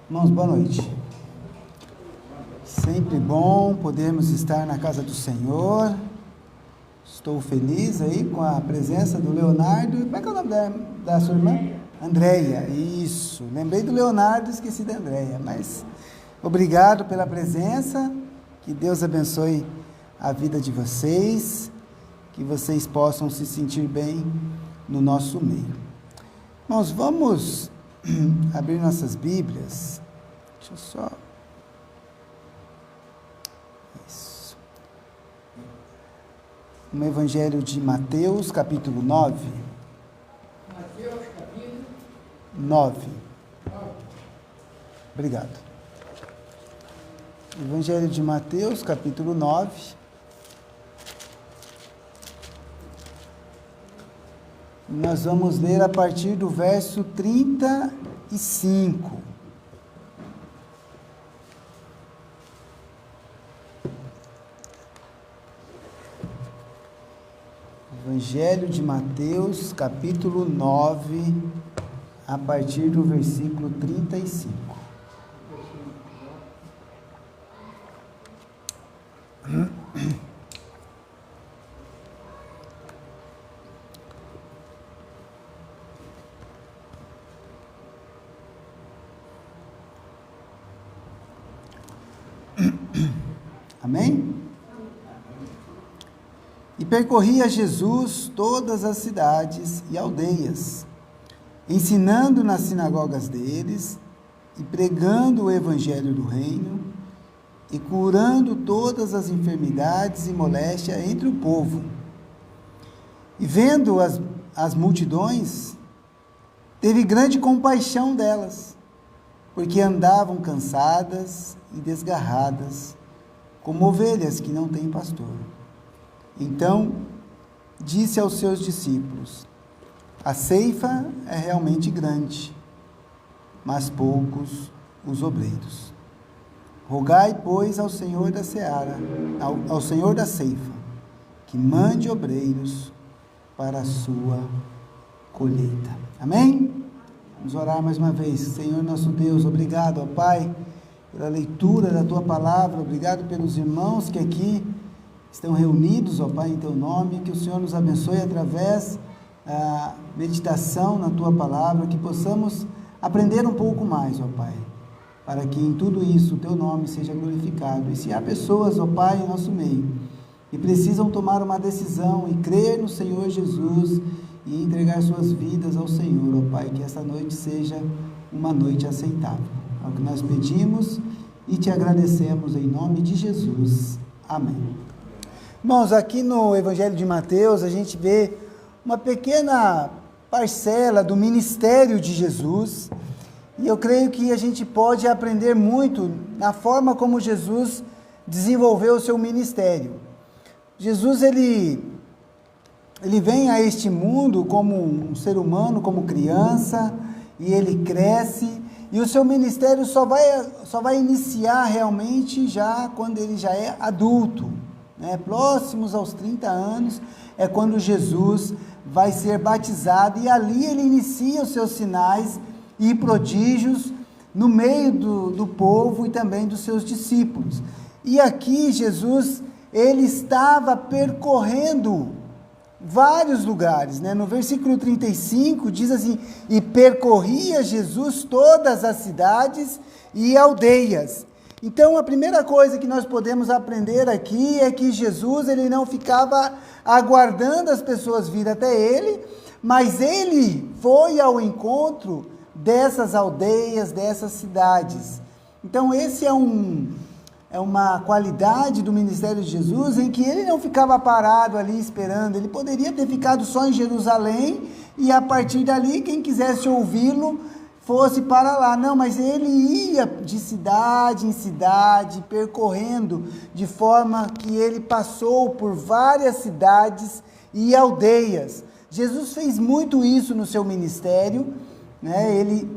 Irmãos, boa noite. Sempre bom podermos estar na casa do Senhor. Estou feliz aí com a presença do Leonardo. Como é que é o nome da sua irmã? Andréia, isso. Lembrei do Leonardo, esqueci da Andréia. Mas obrigado pela presença. Que Deus abençoe a vida de vocês. Que vocês possam se sentir bem no nosso meio. Irmãos, vamos abrir nossas Bíblias. Deixa eu só... Isso. No Evangelho de Mateus, capítulo 9. Mateus, capítulo 9. Obrigado. Evangelho de Mateus, capítulo 9. Nós vamos ler a partir do verso 35. Evangelho de Mateus, capítulo 9, a partir do versículo 35. Amém? E percorria Jesus todas as cidades e aldeias, ensinando nas sinagogas deles e pregando o evangelho do reino e curando todas as enfermidades e moléstias entre o povo. E vendo as multidões, teve grande compaixão delas, porque andavam cansadas e desgarradas, como ovelhas que não têm pastor. Então, disse aos seus discípulos: a ceifa é realmente grande, mas poucos os obreiros. Rogai, pois, ao Senhor da seara, ao Senhor da ceifa, que mande obreiros para a sua colheita. Amém? Vamos orar mais uma vez. Senhor nosso Deus, obrigado, ó Pai, pela leitura da Tua Palavra, obrigado pelos irmãos que aqui estão reunidos, ó Pai, em Teu nome, que o Senhor nos abençoe através da meditação na Tua Palavra, que possamos aprender um pouco mais, ó Pai, para que em tudo isso o Teu nome seja glorificado. E se há pessoas, ó Pai, em nosso meio, que precisam tomar uma decisão e crer no Senhor Jesus e entregar suas vidas ao Senhor, ó Pai, que essa noite seja uma noite aceitável. É o que nós pedimos e te agradecemos em nome de Jesus. Amém. Irmãos, aqui no Evangelho de Mateus, a gente vê uma pequena parcela do ministério de Jesus, e eu creio que a gente pode aprender muito na forma como Jesus desenvolveu o seu ministério. Jesus, ele vem a este mundo como um ser humano, como criança, e ele cresce, e o seu ministério só vai iniciar realmente já quando ele já é adulto, né? Próximos aos 30 anos é quando Jesus vai ser batizado, e ali ele inicia os seus sinais e prodígios no meio do povo e também dos seus discípulos. E aqui Jesus, ele estava percorrendo vários lugares, né? No versículo 35 diz assim: e percorria Jesus todas as cidades e aldeias. Então, a primeira coisa que nós podemos aprender aqui é que Jesus, ele não ficava aguardando as pessoas vir até ele, mas ele foi ao encontro dessas aldeias, dessas cidades. Então, esse é uma qualidade do ministério de Jesus, em que ele não ficava parado ali esperando. Ele poderia ter ficado só em Jerusalém e a partir dali quem quisesse ouvi-lo fosse para lá. Não, mas ele ia de cidade em cidade, percorrendo, de forma que ele passou por várias cidades e aldeias. Jesus fez muito isso no seu ministério, né? Ele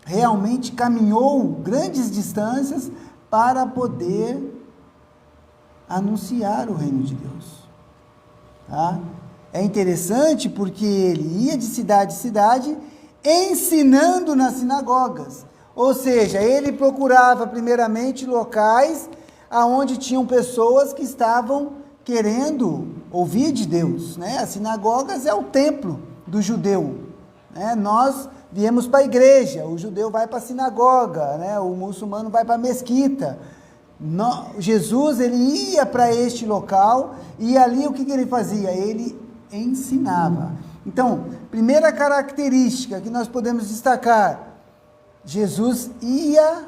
realmente caminhou grandes distâncias para poder anunciar o reino de Deus. Tá? É interessante porque ele ia de cidade em cidade, ensinando nas sinagogas. Ou seja, ele procurava primeiramente locais aonde tinham pessoas que estavam querendo ouvir de Deus, né? As sinagogas é o templo do judeu, né? Nós viemos para a igreja, o judeu vai para a sinagoga, né? O muçulmano vai para a mesquita. Jesus, ele ia para este local e ali o que ele fazia? Ele ensinava. Então, primeira característica que nós podemos destacar, Jesus ia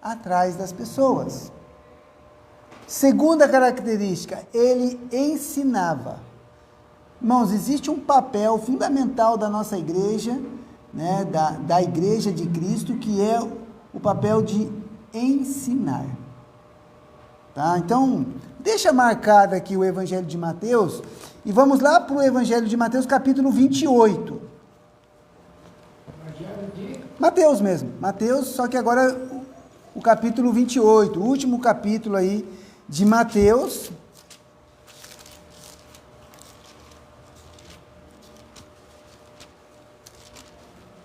atrás das pessoas. Segunda característica, ele ensinava. Irmãos, existe um papel fundamental da nossa igreja, né, da igreja de Cristo, que é o papel de ensinar. Tá? Então, deixa marcado aqui o Evangelho de Mateus, e vamos lá para o Evangelho de Mateus, capítulo 28. Evangelho de Mateus mesmo, Mateus, só que agora o capítulo 28, o último capítulo aí de Mateus.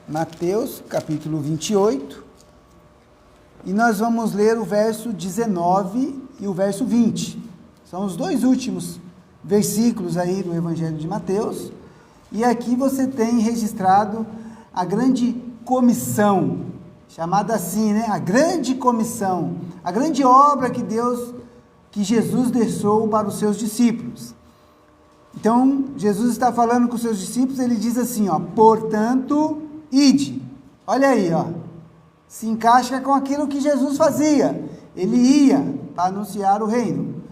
Mateus, capítulo 28, e nós vamos ler o verso 19 e o verso 20. São os dois últimos versículos aí do Evangelho de Mateus, e aqui você tem registrado a grande comissão, chamada assim, né? A grande comissão, a grande obra que Jesus deixou para os seus discípulos. Então, Jesus está falando com os seus discípulos, ele diz assim, ó, portanto, ide. Olha aí, ó, se encaixa com aquilo que Jesus fazia. Ele ia para anunciar o reino.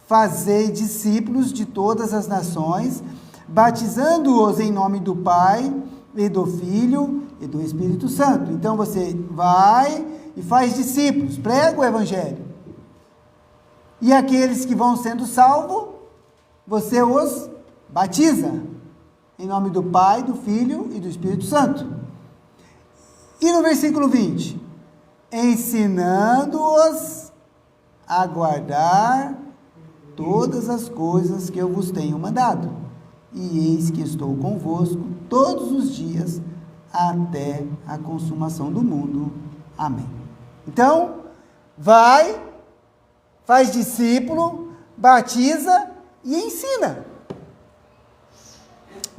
Fazei discípulos de todas as nações, batizando-os em nome do Pai, e do Filho, e do Espírito Santo. Então, você vai e faz discípulos, prega o Evangelho. E aqueles que vão sendo salvos, você os batiza, em nome do Pai, do Filho e do Espírito Santo. E no versículo 20, ensinando-os a guardar todas as coisas que eu vos tenho mandado. E eis que estou convosco todos os dias, até a consumação do mundo. Amém. Então, vai, faz discípulo, batiza e ensina.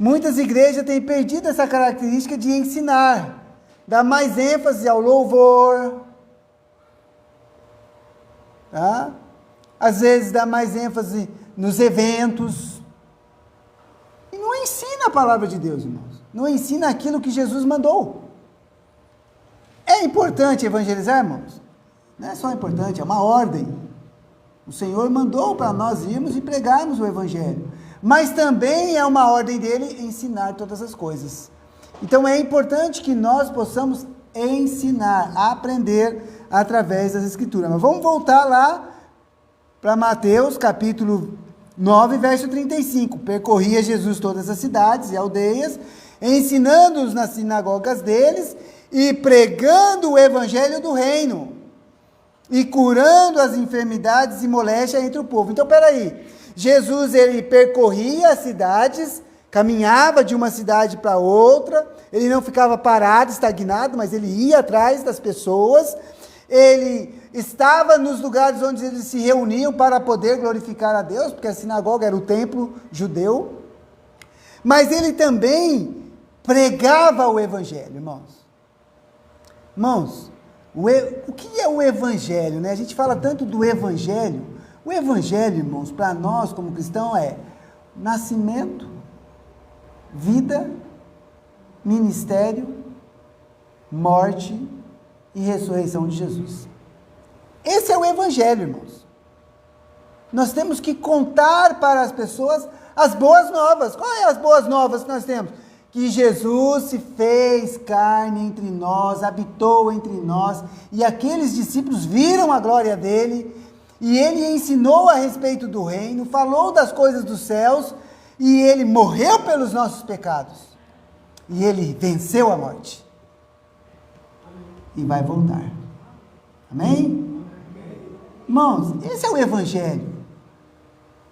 Muitas igrejas têm perdido essa característica de ensinar, dar mais ênfase ao louvor, tá? Às vezes dá mais ênfase nos eventos, e não ensina a palavra de Deus, irmãos, não ensina aquilo que Jesus mandou. É importante evangelizar, irmãos? Não é só importante, é uma ordem. O Senhor mandou para nós irmos e pregarmos o Evangelho. Mas também é uma ordem dele ensinar todas as coisas. Então é importante que nós possamos ensinar, aprender através das Escrituras. Mas vamos voltar lá para Mateus, capítulo 9, verso 35. Percorria Jesus todas as cidades e aldeias, ensinando-os nas sinagogas deles e pregando o Evangelho do reino, e curando as enfermidades e moléstias entre o povo. Então, peraí, Jesus, ele percorria as cidades, caminhava de uma cidade para outra, ele não ficava parado, estagnado, mas ele ia atrás das pessoas, ele estava nos lugares onde eles se reuniam para poder glorificar a Deus, porque a sinagoga era o templo judeu, mas ele também pregava o Evangelho, irmãos. Irmãos, o que é o Evangelho, né? A gente fala tanto do Evangelho. O Evangelho, irmãos, para nós como cristãos é nascimento, vida, ministério, morte e ressurreição de Jesus. Esse é o Evangelho, irmãos. Nós temos que contar para as pessoas as boas novas. Quais são as boas novas que nós temos? Que Jesus se fez carne entre nós, habitou entre nós, e aqueles discípulos viram a glória dele, e ele ensinou a respeito do reino, falou das coisas dos céus, e ele morreu pelos nossos pecados, e ele venceu a morte, e vai voltar. Amém? Irmãos, esse é o Evangelho.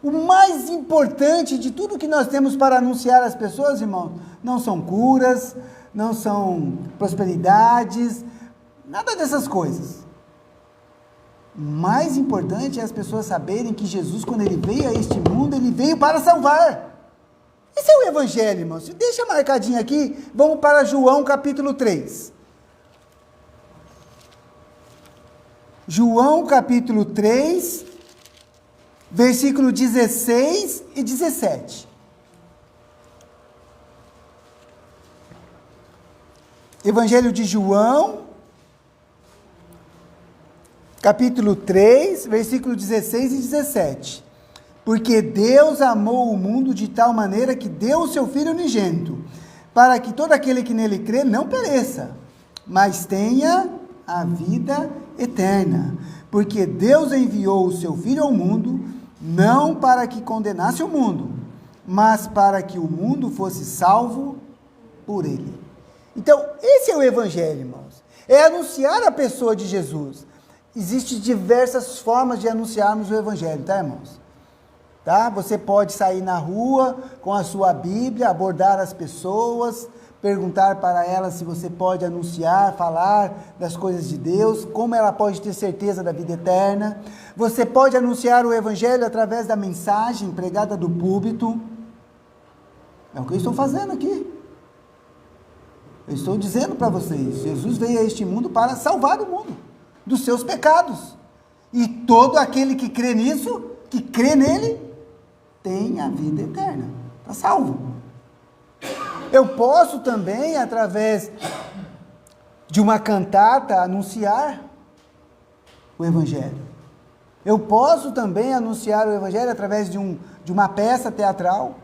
O mais importante de tudo que nós temos para anunciar às pessoas, irmãos, não são curas, não são prosperidades, Nada dessas coisas. O mais importante é as pessoas saberem que Jesus, quando ele veio a este mundo, ele veio para salvar. Esse é o Evangelho, irmãos. Deixa marcadinho aqui, vamos para João capítulo 3. João capítulo 3, versículo 16 e 17. Evangelho de João, capítulo 3, versículo 16 e 17. Porque Deus amou o mundo de tal maneira que deu o seu Filho unigênito, para que todo aquele que nele crê não pereça, mas tenha a vida eterna. Porque Deus enviou o seu Filho ao mundo, não para que condenasse o mundo, mas para que o mundo fosse salvo por ele. Então, esse é o Evangelho, irmãos. É anunciar a pessoa de Jesus. Existem diversas formas de anunciarmos o Evangelho, tá, irmãos? Tá? Você pode sair na rua com a sua Bíblia, abordar as pessoas, perguntar para elas se você pode anunciar, falar das coisas de Deus, como ela pode ter certeza da vida eterna. Você pode anunciar o Evangelho através da mensagem pregada do púlpito. É o que eu estou fazendo aqui. Eu estou dizendo para vocês, Jesus veio a este mundo para salvar o mundo dos seus pecados. E todo aquele que crê nisso, que crê nele, tem a vida eterna. Está salvo. Eu posso também, através de uma cantata, anunciar o Evangelho. Eu posso também anunciar o Evangelho através de uma peça teatral.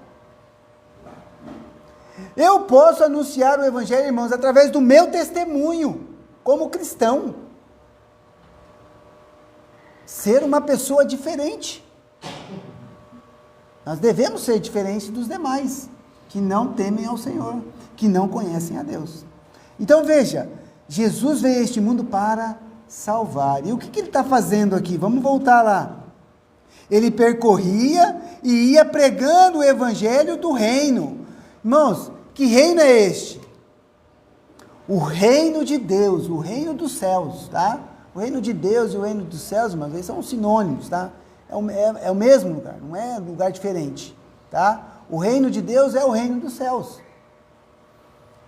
Eu posso anunciar o Evangelho, irmãos, através do meu testemunho, como cristão. Ser uma pessoa diferente. Nós devemos ser diferentes dos demais, que não temem ao Senhor, que não conhecem a Deus. Então veja, Jesus veio a este mundo para salvar. E o que ele está fazendo aqui? Vamos voltar lá. Ele percorria e ia pregando o Evangelho do reino. Irmãos, que reino é este? O reino de Deus, o reino dos céus, tá? O reino de Deus e o reino dos céus, irmãos, eles são sinônimos, tá? É o mesmo lugar, não é lugar diferente, tá? O reino de Deus é o reino dos céus.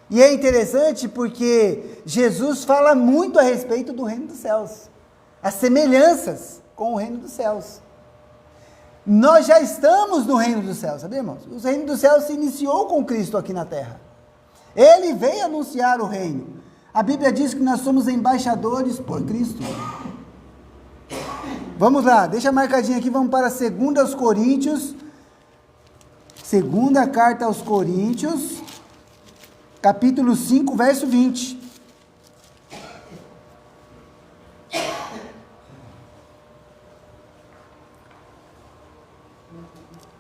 E é interessante porque Jesus fala muito a respeito do reino dos céus, as semelhanças com o reino dos céus. Nós já estamos no reino dos céus, sabe, irmãos? O reino dos céus se iniciou com Cristo aqui na terra. Ele veio anunciar o reino. A Bíblia diz que nós somos embaixadores por Cristo. Vamos lá, deixa marcadinho aqui, vamos para 2 Coríntios, segunda carta aos Coríntios, capítulo 5, verso 20.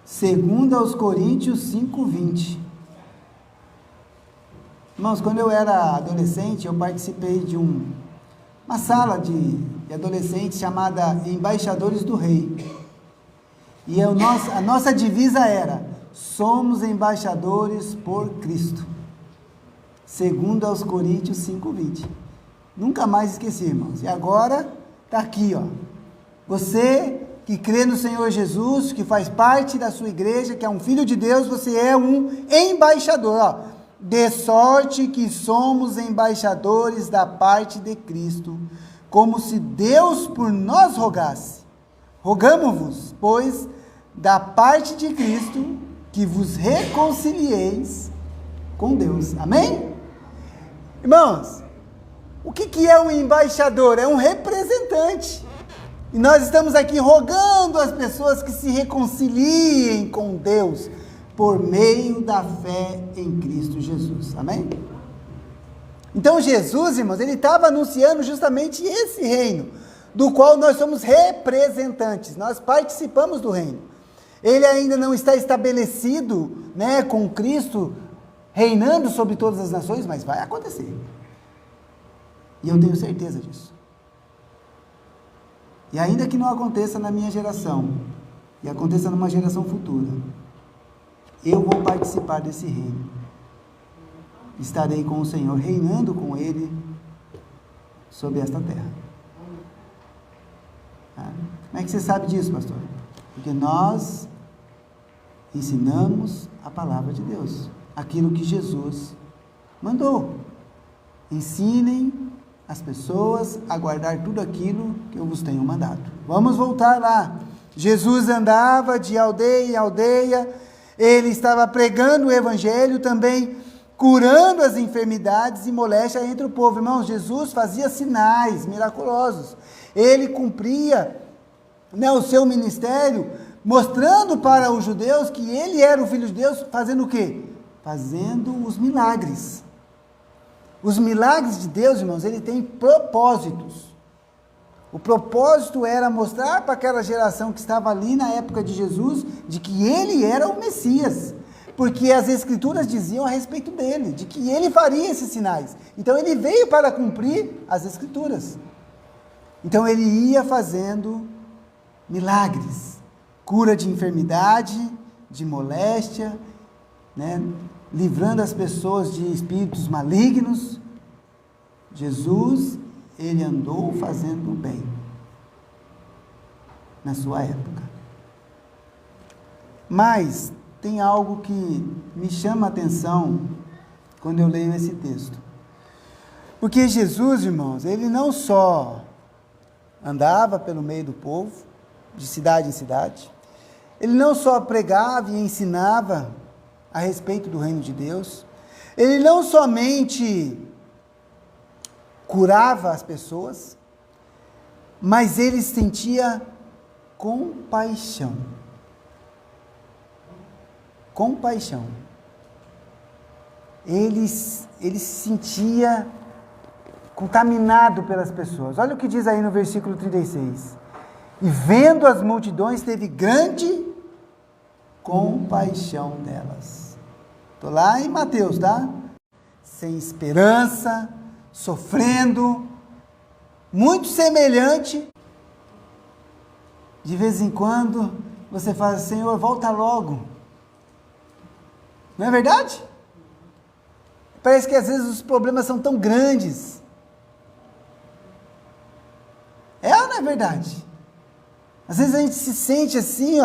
Segunda aos Coríntios 5, 20. Irmãos, quando eu era adolescente, eu participei de uma sala de adolescentes chamada Embaixadores do Rei. E a nossa divisa era: somos embaixadores por Cristo. Segundo aos Coríntios 5:20. Nunca mais esqueci, irmãos. E agora está aqui, ó. Você que crê no Senhor Jesus, que faz parte da sua igreja, que é um filho de Deus, você é um embaixador, ó. De sorte que somos embaixadores da parte de Cristo, como se Deus por nós rogasse. Rogamo-vos, pois, da parte de Cristo, que vos reconcilieis com Deus. Amém? Irmãos, o que é um embaixador? É um representante. E nós estamos aqui rogando às pessoas que se reconciliem com Deus, por meio da fé em Cristo Jesus. Amém? Então Jesus, irmãos, ele estava anunciando justamente esse reino, do qual nós somos representantes, nós participamos do reino. Ele ainda não está estabelecido, né, com Cristo reinando sobre todas as nações, mas vai acontecer. E eu tenho certeza disso. E ainda que não aconteça na minha geração, e aconteça numa geração futura, eu vou participar desse reino. Estarei com o Senhor, reinando com Ele sobre esta terra. Como é que você sabe disso, pastor? Porque nós ensinamos a palavra de Deus, aquilo que Jesus mandou. Ensinem as pessoas a guardar tudo aquilo que eu vos tenho mandado. Vamos voltar lá. Jesus andava de aldeia em aldeia, ele estava pregando o evangelho, também curando as enfermidades e moléstias entre o povo. Irmãos, Jesus fazia sinais miraculosos. Ele cumpria, o seu ministério, mostrando para os judeus que ele era o Filho de Deus, fazendo o quê? Fazendo os milagres. Os milagres de Deus, irmãos, ele tem propósitos. O propósito era mostrar para aquela geração que estava ali na época de Jesus, de que ele era o Messias. Porque as Escrituras diziam a respeito dele, de que ele faria esses sinais. Então ele veio para cumprir as Escrituras. Então ele ia fazendo milagres, cura de enfermidade, de moléstia, livrando as pessoas de espíritos malignos. Jesus, ele andou fazendo o bem na sua época. Mas tem algo que me chama a atenção quando eu leio esse texto. Porque Jesus, irmãos, ele não só andava pelo meio do povo, de cidade em cidade, ele não só pregava e ensinava a respeito do reino de Deus, ele não somente curava as pessoas, mas ele sentia compaixão. Compaixão. Ele se sentia contaminado pelas pessoas. Olha o que diz aí no versículo 36. E vendo as multidões, teve grande compaixão delas. Estou lá em Mateus, tá? Sem esperança, sofrendo, muito semelhante. De vez em quando, você fala, Senhor, volta logo. Não é verdade? Parece que às vezes os problemas são tão grandes. É ou não é verdade? Às vezes a gente se sente assim,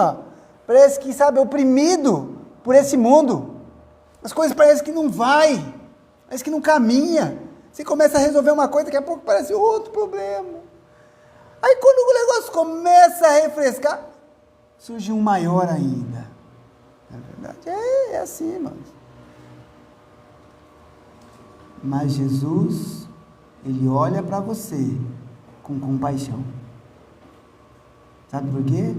parece que, oprimido por esse mundo. As coisas parecem que não vai, parece que não caminha. Você começa a resolver uma coisa, daqui a pouco parece outro problema. Aí quando o negócio começa a refrescar, surge um maior ainda. Não é verdade? É assim, irmãos. Mas Jesus, ele olha para você com compaixão. Sabe por quê?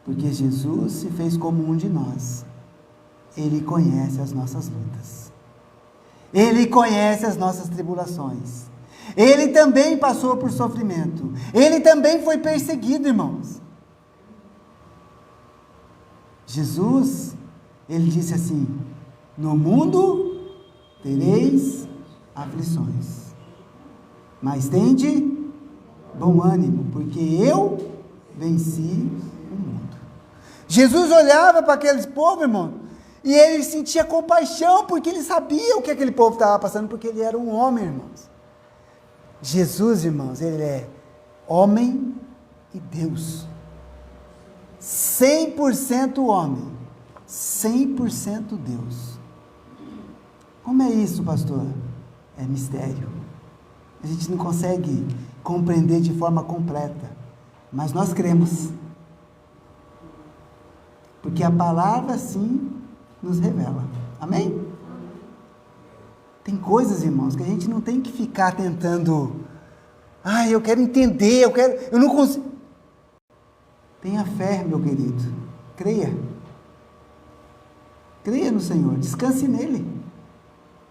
Porque Jesus se fez como um de nós. Ele conhece as nossas lutas. Ele conhece as nossas tribulações. Ele também passou por sofrimento. Ele também foi perseguido, irmãos. Jesus, ele disse assim, no mundo tereis aflições, mas tende bom ânimo, porque eu venci o mundo. Jesus olhava para aqueles povos, irmão, e ele sentia compaixão, porque ele sabia o que aquele povo estava passando, porque ele era um homem, irmãos. Jesus, irmãos, ele é homem e Deus. 100% homem, 100% Deus. Como é isso, pastor? É mistério. A gente não consegue compreender de forma completa, mas nós cremos. Porque a palavra, sim, nos revela. Amém? Tem coisas, irmãos, que a gente não tem que ficar tentando, eu quero entender, eu não consigo. Tenha fé, meu querido. Creia. Creia no Senhor, descanse nele.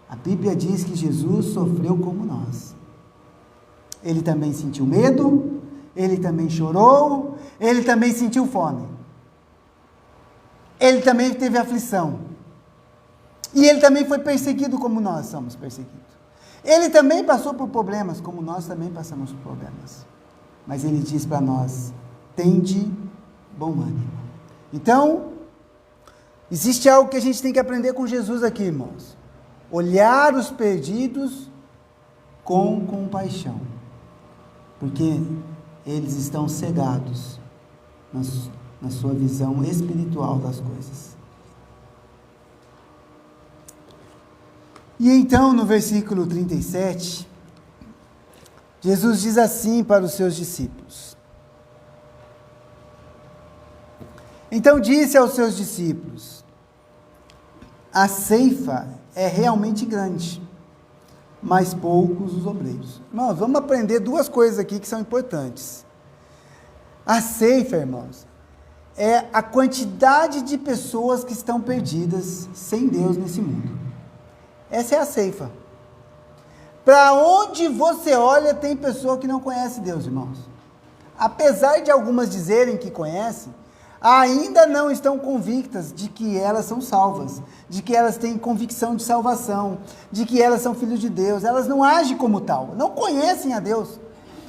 A Bíblia diz que Jesus sofreu como nós. Ele também sentiu medo, ele também chorou, ele também sentiu fome. Ele também teve aflição. E ele também foi perseguido como nós somos perseguidos. Ele também passou por problemas, como nós também passamos por problemas. Mas ele diz para nós, tende bom ânimo. Então, existe algo que a gente tem que aprender com Jesus aqui, irmãos. Olhar os perdidos com compaixão. porque eles estão cegados na sua visão espiritual das coisas. E então, no versículo 37, Jesus diz assim para os seus discípulos: então disse aos seus discípulos: a ceifa é realmente grande, mas poucos os obreiros. Irmãos, vamos aprender duas coisas aqui que são importantes. A ceifa, irmãos, é a quantidade de pessoas que estão perdidas sem Deus nesse mundo. Essa é a ceifa. Para onde você olha, tem pessoa que não conhece Deus, irmãos. Apesar de algumas dizerem que conhecem, ainda não estão convictas de que elas são salvas, de que elas têm convicção de salvação, de que elas são filhos de Deus. Elas não agem como tal, não conhecem a Deus.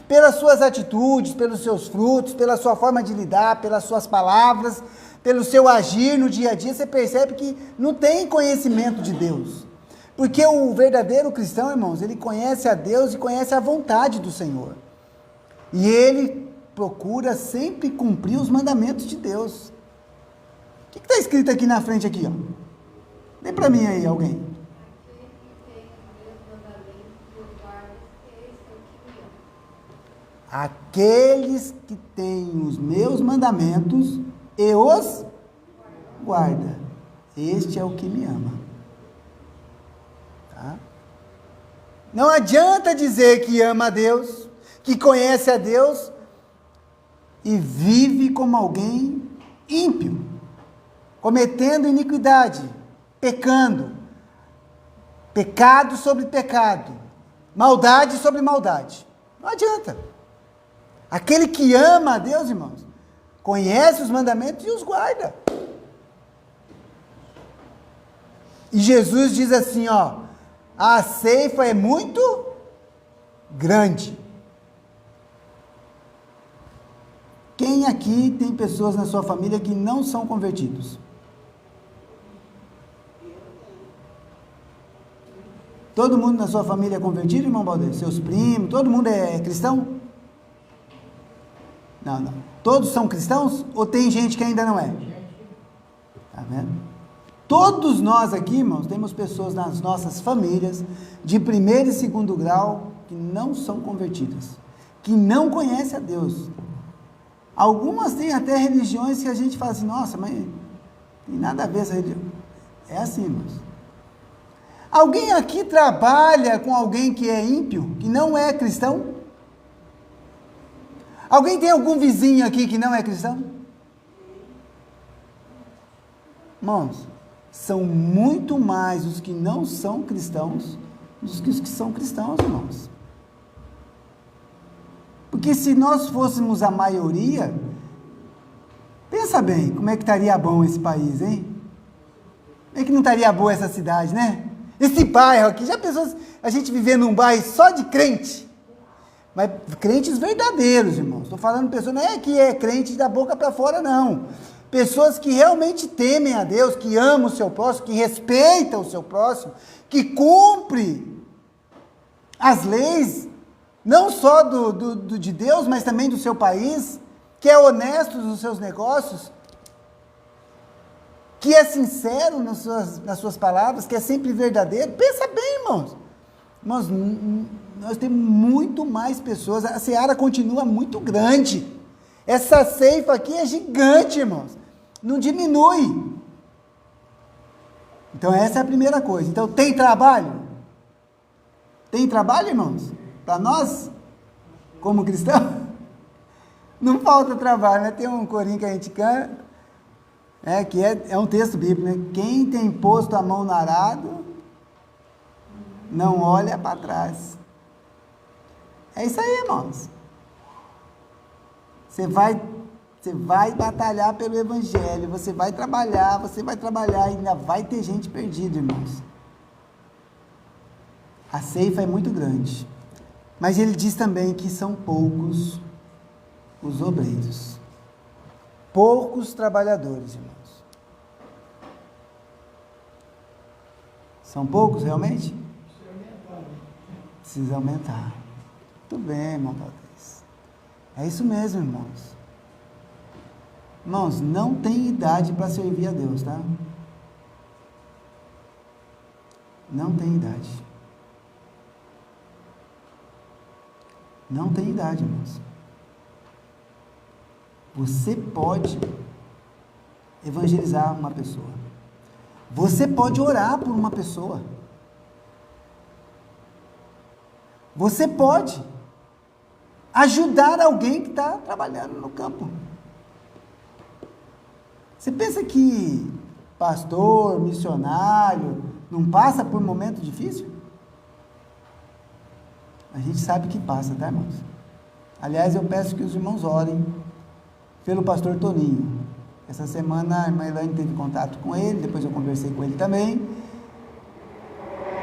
Pelas suas atitudes, pelos seus frutos, pela sua forma de lidar, pelas suas palavras, pelo seu agir no dia a dia, você percebe que não tem conhecimento de Deus. Porque o verdadeiro cristão, irmãos, ele conhece a Deus e conhece a vontade do Senhor. E ele procura sempre cumprir os mandamentos de Deus. O que está escrito aqui na frente, aqui, ó? Lê para mim aí, alguém. Aqueles que têm os meus mandamentos e os guarda. Este é o que me ama. Tá? Não adianta dizer que ama a Deus, que conhece a Deus, e vive como alguém ímpio, cometendo iniquidade, pecando, pecado sobre pecado, maldade sobre maldade. Não adianta. Aquele que ama a Deus, irmãos, conhece os mandamentos e os guarda. E Jesus diz assim, ó, a ceifa é muito grande. Quem aqui tem pessoas na sua família que não são convertidos? Todo mundo na sua família é convertido, irmão Baldeiro? Seus primos, todo mundo é cristão? Não. Todos são cristãos? Ou tem gente que ainda não é? Tá vendo? Todos nós aqui, irmãos, temos pessoas nas nossas famílias, de primeiro e segundo grau, que não são convertidas, que não conhecem a Deus. Algumas têm até religiões que a gente fala assim, nossa, mas tem nada a ver essa religião. É assim, irmãos. Alguém aqui trabalha com alguém que é ímpio, que não é cristão? Alguém tem algum vizinho aqui que não é cristão? Irmãos, são muito mais os que não são cristãos do que os que são cristãos, irmãos. Porque se nós fôssemos a maioria, pensa bem, como é que estaria bom esse país, hein? Como é que não estaria boa essa cidade, né? Esse bairro aqui, já pensou a gente viver num bairro só de crente? Mas crentes verdadeiros, irmãos. Estou falando de pessoas, não é que é crente da boca para fora, não. Pessoas que realmente temem a Deus, que amam o seu próximo, que respeitam o seu próximo, que cumpre as leis, não só de Deus, mas também do seu país, que é honesto nos seus negócios, que é sincero nas suas palavras, que é sempre verdadeiro. Pensa bem, irmãos. Irmãos, nós temos muito mais pessoas, a seara continua muito grande. Essa ceifa aqui é gigante, irmãos. Não diminui. Então essa é a primeira coisa. Então tem trabalho? Tem trabalho, irmãos? Para nós, como cristãos? Não falta trabalho, né? Tem um corinho que a gente canta, que é um texto bíblico, né? Quem tem posto a mão no arado, não olha para trás. É isso aí, irmãos. Você vai batalhar pelo Evangelho, você vai trabalhar e ainda vai ter gente perdida, irmãos. A ceifa é muito grande. Mas ele diz também que são poucos os obreiros. Poucos trabalhadores, irmãos. São poucos, realmente? Precisa aumentar. Muito bem, irmão Valdez. É isso mesmo, irmãos. Irmãos, não tem idade para servir a Deus, tá? Não tem idade. Não tem idade, irmãos. Você pode evangelizar uma pessoa. Você pode orar por uma pessoa. Você pode ajudar alguém que está trabalhando no campo. Você pensa que pastor, missionário, não passa por momento difícil? A gente sabe que passa, tá, irmãos? Aliás, eu peço que os irmãos orem pelo pastor Toninho. Essa semana a irmã Elaine teve contato com ele, depois eu conversei com ele também.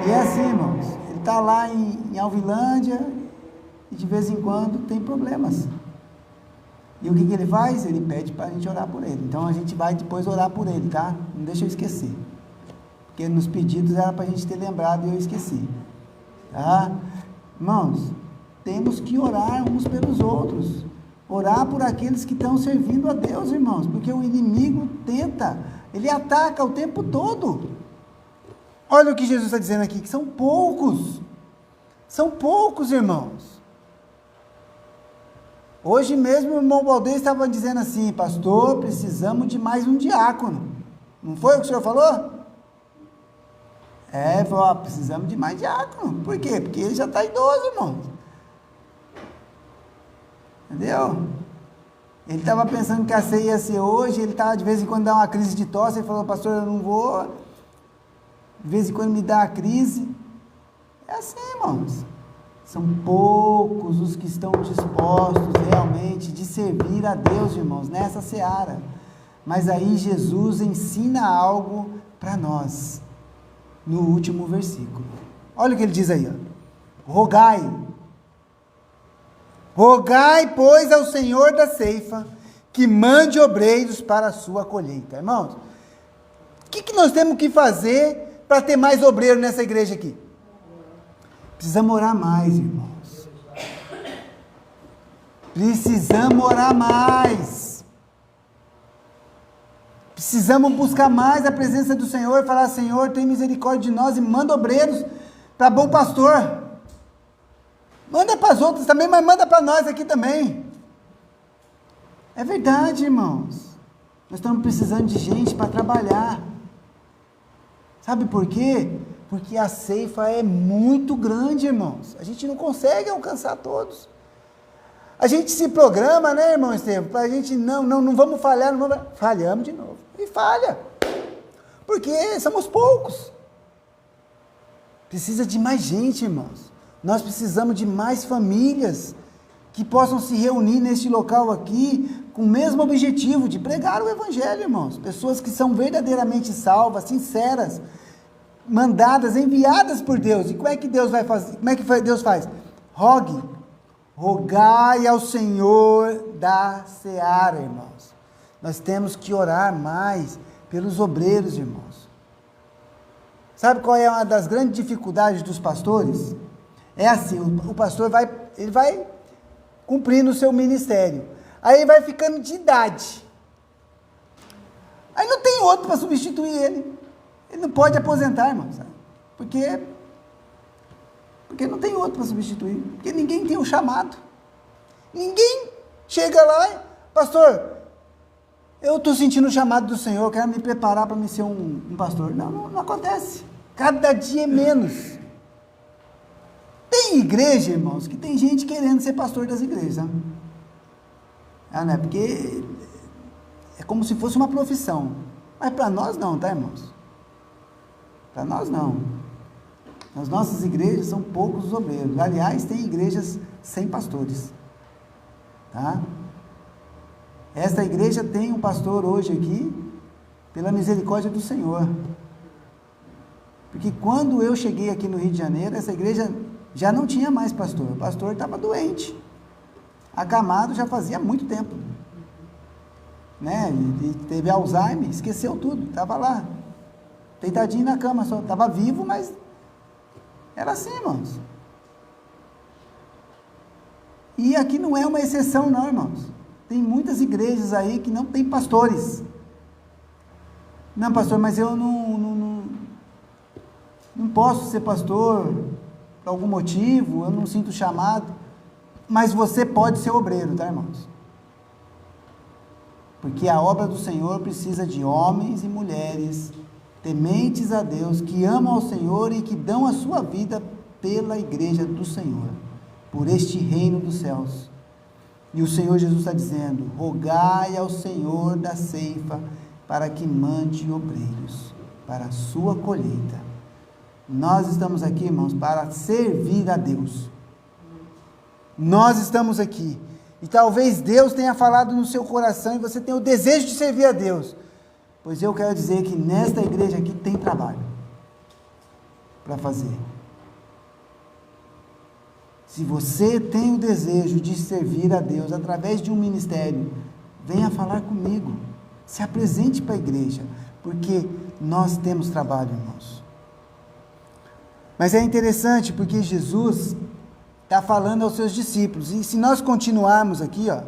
E é assim, irmãos, ele está lá em Alvilândia e de vez em quando tem problemas. E o que ele faz? Ele pede para a gente orar por ele. Então a gente vai depois orar por ele, tá? Não deixa eu esquecer. Porque nos pedidos era para a gente ter lembrado e eu esqueci. Tá? Irmãos, temos que orar uns pelos outros. Orar por aqueles que estão servindo a Deus, irmãos. Porque o inimigo tenta, ele ataca o tempo todo. Olha o que Jesus está dizendo aqui, que são poucos. São poucos, irmãos. Hoje mesmo o irmão Baldeiro estava dizendo assim: pastor, precisamos de mais um diácono. Não foi o que o senhor falou? Falou, precisamos de mais diácono. Por quê? Porque ele já está idoso, irmão. Entendeu? Ele estava pensando que a ceia ia ser hoje, ele estava de vez em quando dá uma crise de tosse, ele falou, pastor, eu não vou. De vez em quando me dá a crise. É assim, irmãos. São poucos os que estão dispostos realmente de servir a Deus, irmãos, nessa seara. Mas aí Jesus ensina algo para nós, no último versículo. Olha o que ele diz aí, ó. Rogai, pois, ao Senhor da ceifa, que mande obreiros para a sua colheita. Irmãos, o que nós temos que fazer para ter mais obreiro nessa igreja aqui? Precisamos orar mais, irmãos. Precisamos orar mais. Precisamos buscar mais a presença do Senhor e falar, Senhor, tem misericórdia de nós e manda obreiros para Bom Pastor. Manda para as outras também, mas manda para nós aqui também. É verdade, irmãos. Nós estamos precisando de gente para trabalhar. Sabe por quê? Porque a ceifa é muito grande, irmãos. A gente não consegue alcançar todos. A gente se programa, né, irmão Estevam? Para a gente, não vamos falhar, falhamos de novo. E falha. Porque somos poucos. Precisa de mais gente, irmãos. Nós precisamos de mais famílias que possam se reunir neste local aqui com o mesmo objetivo de pregar o evangelho, irmãos. Pessoas que são verdadeiramente salvas, sinceras, mandadas, enviadas por Deus. E como é que Deus vai fazer? Como é que Deus faz? Rogai ao Senhor da seara, irmãos. Nós temos que orar mais pelos obreiros, irmãos. Sabe qual é uma das grandes dificuldades dos pastores? É assim, o pastor vai cumprindo o seu ministério. Aí ele vai ficando de idade. Aí não tem outro para substituir ele. Ele não pode aposentar, irmão, sabe? Porque não tem outro para substituir. Porque ninguém tem o chamado. Ninguém chega lá e, pastor, eu estou sentindo o chamado do Senhor, eu quero me preparar para me ser um pastor. Não acontece. Cada dia é menos. Tem igreja, irmãos, que tem gente querendo ser pastor das igrejas. Né? Porque é como se fosse uma profissão. Mas para nós não, tá, irmãos? Para nós não. Nas nossas igrejas são poucos os obreiros. Aliás, tem igrejas sem pastores. Tá? Esta igreja tem um pastor hoje aqui, pela misericórdia do Senhor. Porque quando eu cheguei aqui no Rio de Janeiro, essa igreja já não tinha mais pastor. O pastor estava doente. Acamado já fazia muito tempo. Né? Ele teve Alzheimer, esqueceu tudo. Estava lá, deitadinho na cama só. Estava vivo, mas era assim, irmãos. E aqui não é uma exceção não, irmãos. Tem muitas igrejas aí que não tem pastores. Não, pastor, mas eu não posso ser pastor por algum motivo, eu não sinto chamado. Mas você pode ser obreiro, tá, irmãos? Porque a obra do Senhor precisa de homens e mulheres tementes a Deus, que amam ao Senhor e que dão a sua vida pela igreja do Senhor, por este reino dos céus. E o Senhor Jesus está dizendo: rogai ao Senhor da ceifa para que mande obreiros para a sua colheita. Nós estamos aqui, irmãos, para servir a Deus. Nós estamos aqui. E talvez Deus tenha falado no seu coração e você tenha o desejo de servir a Deus. Pois eu quero dizer que nesta igreja aqui tem trabalho para fazer. Se você tem o desejo de servir a Deus através de um ministério, venha falar comigo. Se apresente para a igreja, porque nós temos trabalho, irmãos. Mas é interessante porque Jesus está falando aos seus discípulos. E se nós continuarmos aqui, ó,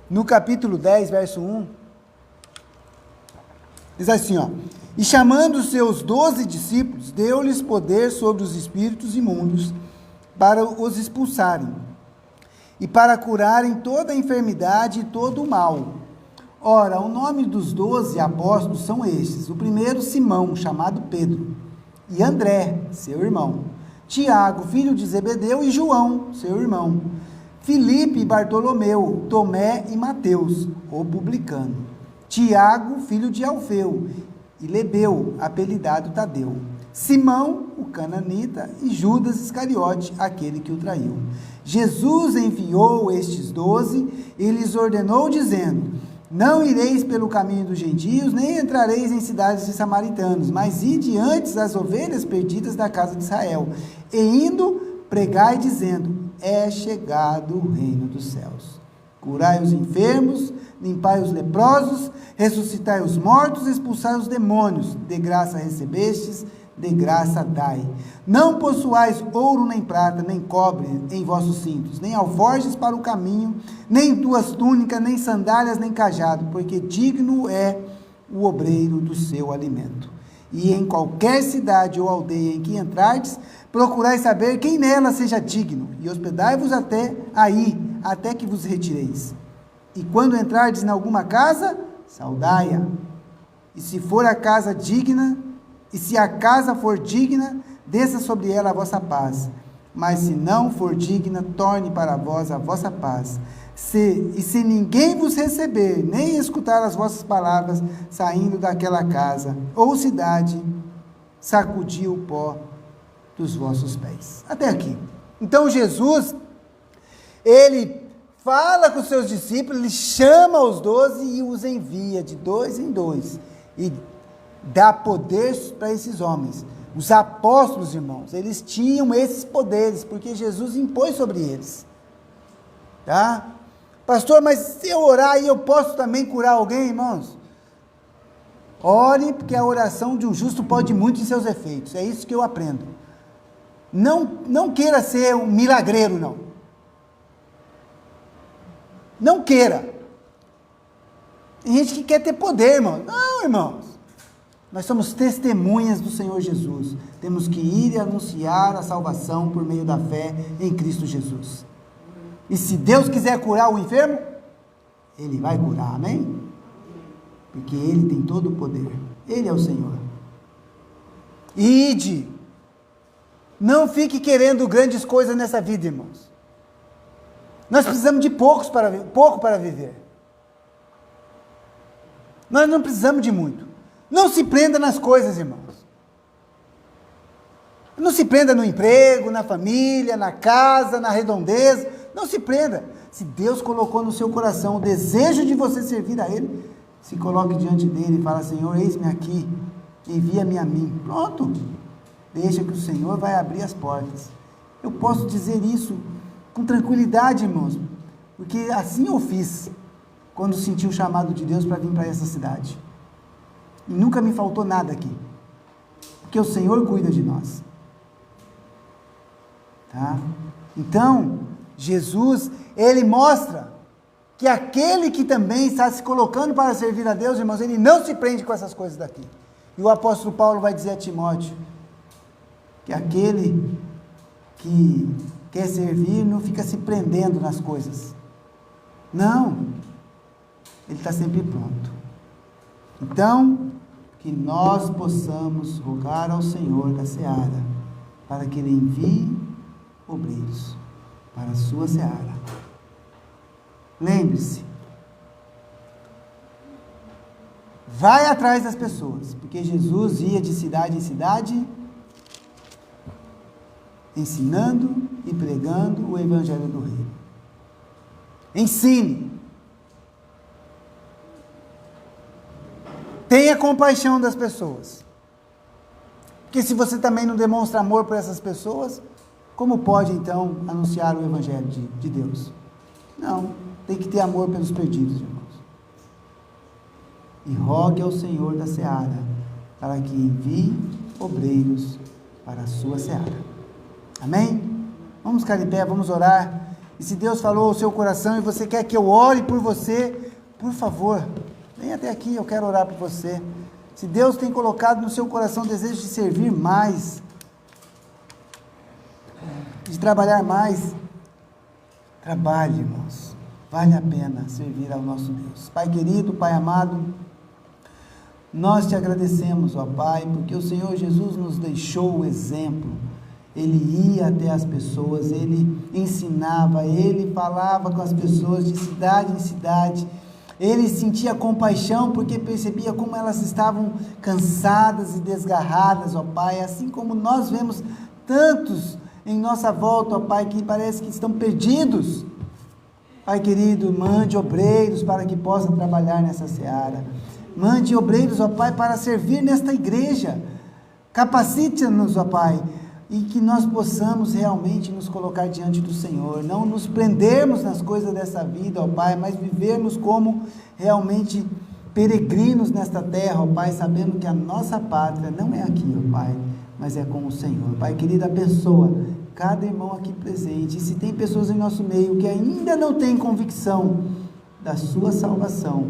no capítulo 10, verso 1, diz assim, ó: e chamando os seus 12 discípulos, deu-lhes poder sobre os espíritos imundos, para os expulsarem, e para curarem toda a enfermidade e todo o mal. Ora, o nome dos 12 apóstolos são estes: o primeiro, Simão, chamado Pedro, e André, seu irmão, Tiago, filho de Zebedeu, e João, seu irmão, Filipe e Bartolomeu, Tomé e Mateus, o publicano, Tiago, filho de Alfeu, e Lebeu, apelidado Tadeu, Simão, o cananita, e Judas Iscariote, aquele que o traiu. Jesus enviou estes 12 e lhes ordenou, dizendo: não ireis pelo caminho dos gentios, nem entrareis em cidades de samaritanos, mas ide antes as ovelhas perdidas da casa de Israel. E indo, pregai dizendo: é chegado o reino dos céus. Curai os enfermos, limpai os leprosos, ressuscitai os mortos, expulsai os demônios. De graça recebestes, de graça dai. Não possuais ouro nem prata, nem cobre em vossos cintos, nem alforjes para o caminho, nem duas túnicas, nem sandálias, nem cajado, porque digno é o obreiro do seu alimento. E em qualquer cidade ou aldeia em que entrardes, procurai saber quem nela seja digno, e hospedai-vos até aí, até que vos retireis. E quando entrardes em alguma casa, saudai-a. E se for a casa digna, e se a casa for digna, desça sobre ela a vossa paz. Mas se não for digna, torne para vós a vossa paz. E se ninguém vos receber, nem escutar as vossas palavras, saindo daquela casa ou cidade, sacudi o pó dos vossos pés. Até aqui. Então Jesus, ele fala com os seus discípulos, ele chama os 12 e os envia de 2 em 2. E dá poder para esses homens. Os apóstolos, irmãos, eles tinham esses poderes, porque Jesus impôs sobre eles. Tá? Pastor, mas se eu orar aí, eu posso também curar alguém, irmãos? Ore, porque a oração de um justo pode muito em seus efeitos. É isso que eu aprendo. Não queira ser um milagreiro, não. Não queira. Tem gente que quer ter poder, irmão. Não, irmãos. Nós somos testemunhas do Senhor Jesus. Temos que ir e anunciar a salvação por meio da fé em Cristo Jesus. E se Deus quiser curar o enfermo, Ele vai curar, amém? Porque Ele tem todo o poder. Ele é o Senhor. Ide. Não fique querendo grandes coisas nessa vida, irmãos. Nós precisamos de pouco para viver. Nós não precisamos de muito. Não se prenda nas coisas, irmãos. Não se prenda no emprego, na família, na casa, na redondeza. Não se prenda. Se Deus colocou no seu coração o desejo de você servir a Ele, se coloque diante dEle e fala: Senhor, eis-me aqui, envia-me a mim. Pronto. Deixa que o Senhor vai abrir as portas. Eu posso dizer isso com tranquilidade, irmãos, porque assim eu fiz quando senti o chamado de Deus para vir para essa cidade. E nunca me faltou nada aqui, porque o Senhor cuida de nós. Tá? Então, Jesus, ele mostra que aquele que também está se colocando para servir a Deus, irmãos, ele não se prende com essas coisas daqui. E o apóstolo Paulo vai dizer a Timóteo que aquele que quer servir não fica se prendendo nas coisas. Não, ele está sempre pronto. Então, que nós possamos rogar ao Senhor da seara para que Ele envie obreiros para a sua seara. Lembre-se, vai atrás das pessoas, porque Jesus ia de cidade em cidade, ensinando e pregando o Evangelho do Reino. Ensine. Tenha compaixão das pessoas. Porque se você também não demonstra amor por essas pessoas, como pode então anunciar o Evangelho de Deus? Não, tem que ter amor pelos perdidos, irmãos. E rogue ao Senhor da seara para que envie obreiros para a sua seara. Amém? Vamos ficar em pé, vamos orar. E se Deus falou ao seu coração e você quer que eu ore por você, por favor, vem até aqui, eu quero orar por você. Se Deus tem colocado no seu coração o desejo de servir mais, de trabalhar mais, trabalhe, irmãos. Vale a pena servir ao nosso Deus. Pai querido, Pai amado, nós te agradecemos, ó Pai, porque o Senhor Jesus nos deixou o exemplo. Ele ia até as pessoas, ele ensinava, ele falava com as pessoas de cidade em cidade. Ele sentia compaixão porque percebia como elas estavam cansadas e desgarradas, ó Pai, assim como nós vemos tantos em nossa volta, ó Pai, que parece que estão perdidos. Pai querido, mande obreiros para que possam trabalhar nessa seara. Mande obreiros, ó Pai, para servir nesta igreja. Capacite-nos, ó Pai, e que nós possamos realmente nos colocar diante do Senhor, não nos prendermos nas coisas dessa vida, ó Pai, mas vivermos como realmente peregrinos nesta terra, ó Pai, sabendo que a nossa pátria não é aqui, ó Pai, mas é com o Senhor. Pai querido, abençoa cada irmão aqui presente, e se tem pessoas em nosso meio que ainda não têm convicção da sua salvação,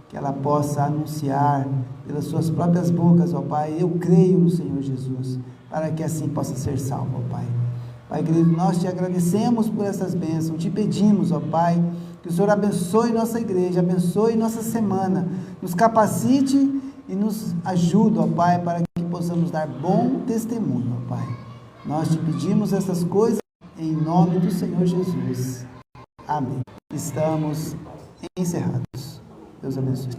que ela possa anunciar pelas suas próprias bocas, ó Pai, eu creio no Senhor Jesus, para que assim possa ser salvo, ó Pai. Pai querido, nós te agradecemos por essas bênçãos, te pedimos, ó Pai, que o Senhor abençoe nossa igreja, abençoe nossa semana, nos capacite e nos ajude, ó Pai, para que possamos dar bom testemunho, ó Pai. Nós te pedimos essas coisas em nome do Senhor Jesus. Amém. Estamos encerrados. Deus abençoe.